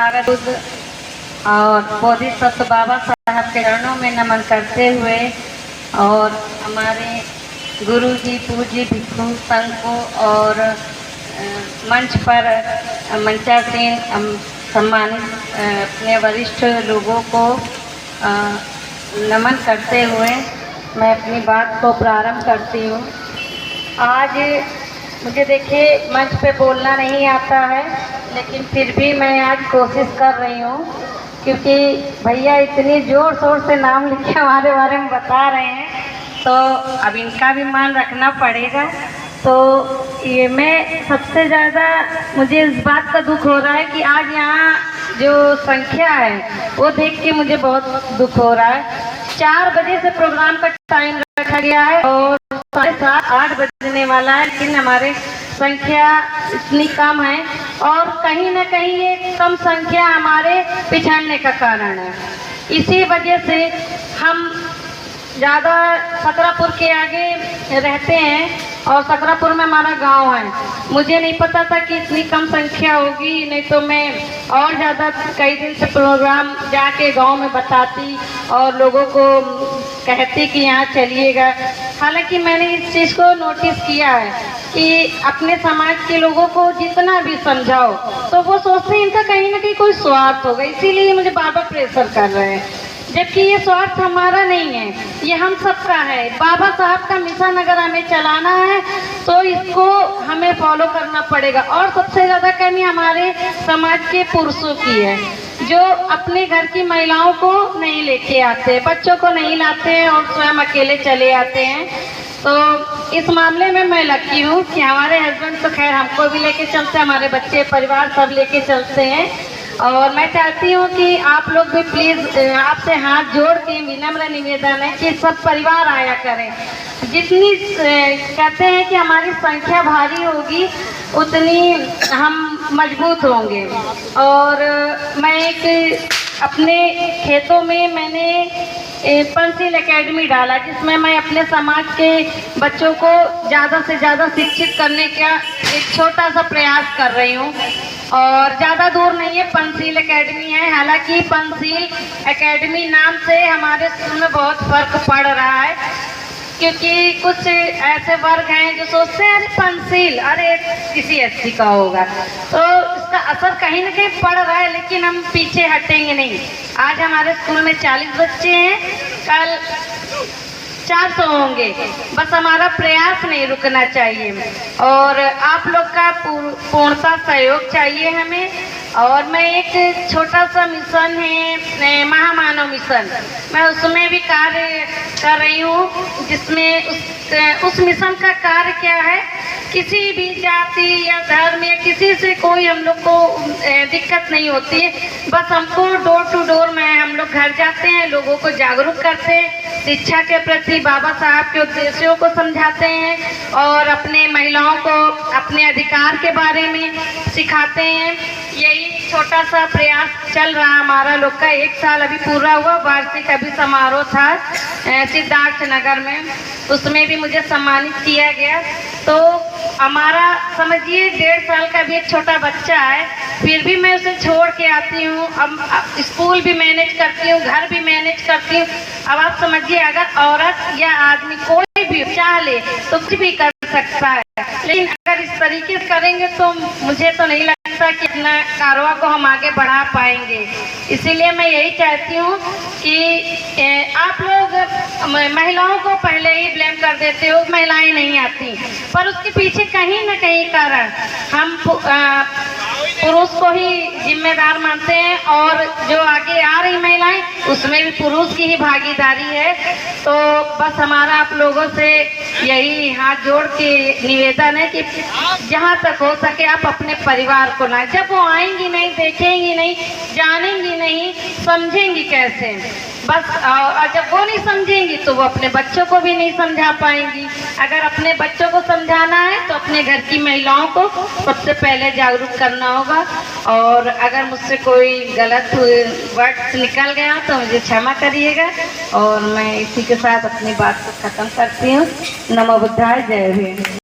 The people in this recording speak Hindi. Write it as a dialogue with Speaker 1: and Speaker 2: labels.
Speaker 1: और बोधिसत्व बाबा साहब के चरणों में नमन करते हुए और हमारे गुरु जी पूज्य भिक्षु संघ को और मंच पर मंचासीन सम्मानित अपने वरिष्ठ लोगों को नमन करते हुए मैं अपनी बात को प्रारंभ करती हूँ। आज मुझे देखिए मंच पे बोलना नहीं आता है, लेकिन फिर भी मैं आज कोशिश कर रही हूँ, क्योंकि भैया इतनी ज़ोर शोर से नाम लिख के हमारे बारे में बता रहे हैं, तो अब इनका भी मान रखना पड़ेगा। तो ये मैं सबसे ज़्यादा मुझे इस बात का दुख हो रहा है कि आज यहाँ जो संख्या है वो देख के मुझे बहुत दुख हो रहा है। 4 बजे से प्रोग्राम का टाइम रखा गया है और 7:30-8 बजने वाला है, लेकिन हमारे संख्या इतनी कम है और कहीं ना कहीं ये कम संख्या हमारे पिछड़ने का कारण है। इसी वजह से हम ज़्यादा सकरापुर के आगे रहते हैं और सकरापुर में हमारा गांव है। मुझे नहीं पता था कि इतनी कम संख्या होगी, नहीं तो मैं और ज़्यादा कई दिन से प्रोग्राम जाके गांव में बताती और लोगों को कहती कि यहाँ चलिएगा। हालांकि मैंने इस चीज़ को नोटिस किया है कि अपने समाज के लोगों को जितना भी समझाओ तो वो सोचते हैं इनका कहीं ना कहीं कोई स्वार्थ होगा, इसीलिए मुझे बार बार प्रेशर कर रहे हैं, जबकि ये स्वार्थ हमारा नहीं है, ये हम सबका है। बाबा साहब का मिशन अगर हमें चलाना है तो इसको हमें फॉलो करना पड़ेगा। और सबसे ज़्यादा कमी हमारे समाज के पुरुषों की है, जो अपने घर की महिलाओं को नहीं लेके आते, बच्चों को नहीं लाते हैं और स्वयं अकेले चले आते हैं। तो इस मामले में मैं लकी हूँ कि हमारे हस्बैंड तो खैर हमको भी लेके चलते हैं, हमारे बच्चे परिवार सब लेके चलते हैं। और मैं चाहती हूँ कि आप लोग भी प्लीज़ आपसे हाथ जोड़ के विनम्र निवेदन है कि सब परिवार आया करें। जितनी कहते हैं कि हमारी संख्या भारी होगी उतनी हम मजबूत होंगे। और मैं एक अपने खेतों में मैंने पंचशील एकेडमी डाला, जिसमें मैं अपने समाज के बच्चों को ज़्यादा से ज़्यादा शिक्षित करने का एक छोटा सा प्रयास कर रही हूँ। और ज़्यादा दूर नहीं है, पंचशील एकेडमी है। हालांकि पंचशील एकेडमी नाम से हमारे स्कूल में बहुत फ़र्क पड़ रहा है, क्योंकि कुछ ऐसे वर्ग हैं जो सोचते हैं अरे पंचशील अरे किसी एससी का होगा, तो इसका असर कहीं ना कहीं पड़ रहा है, लेकिन हम पीछे हटेंगे नहीं। आज हमारे स्कूल में 40 बच्चे हैं, कल 400 होंगे, बस हमारा प्रयास नहीं रुकना चाहिए और आप लोग का पूर्णतः सहयोग चाहिए हमें। और मैं एक छोटा सा मिशन है महामानव मिशन, मैं उसमें भी कार्य कर रही हूँ, जिसमें उस मिशन का कार्य क्या है, किसी भी जाति या धर्म या किसी से कोई हम लोग को दिक्कत नहीं होती है। बस हमको डोर टू डोर में हम लोग घर जाते हैं, लोगों को जागरूक करते हैं, शिक्षा के प्रति बाबा साहब के उद्देश्यों को समझाते हैं और अपने महिलाओं को अपने अधिकार के बारे में सिखाते हैं। यही छोटा सा प्रयास चल रहा हमारा लोग का। 1 साल अभी पूरा हुआ, वार्षिक अभी समारोह था सिद्धार्थ नगर में, उसमें भी मुझे सम्मानित किया गया। तो हमारा समझिए 1.5 साल का भी एक छोटा बच्चा है, फिर भी मैं उसे छोड़ के आती हूँ। अब स्कूल भी मैनेज करती हूँ, घर भी मैनेज करती हूँ। अब आप समझिए अगर औरत या आदमी कोई भी चाह ले तो कुछ भी कर सकता है, लेकिन अगर इस तरीके से करेंगे तो मुझे तो नहीं लगता कि अपना कारोबार को हम आगे बढ़ा पाएंगे। इसीलिए मैं यही चाहती हूँ कि आप लोग महिलाओं को पहले ही ब्लेम कर देते हो, महिलाएं नहीं आती, पर उसके पीछे कहीं ना कहीं कारण हम पुरुष को ही जिम्मेदार मानते हैं और जो आगे आ रही महिलाएं उसमें भी पुरुष की ही भागीदारी है। तो बस हमारा आप लोगों से यही हाथ जोड़ के निवेदन है कि जहाँ तक हो सके आप अपने परिवार को लाएं। जब वो आएंगी नहीं, देखेंगी नहीं, जानेंगी नहीं, समझेंगी कैसे? बस जब वो नहीं समझेंगी तो वो अपने बच्चों को भी नहीं समझा पाएंगी। अगर अपने बच्चों को समझाना है तो अपने घर की महिलाओं को सबसे पहले जागरूक करना होगा। और अगर मुझसे कोई गलत वर्ड्स निकल गया तो मुझे क्षमा करिएगा और मैं इसी के साथ अपनी बात को ख़त्म करती हूँ। नमो बुद्धाय, जय भीम।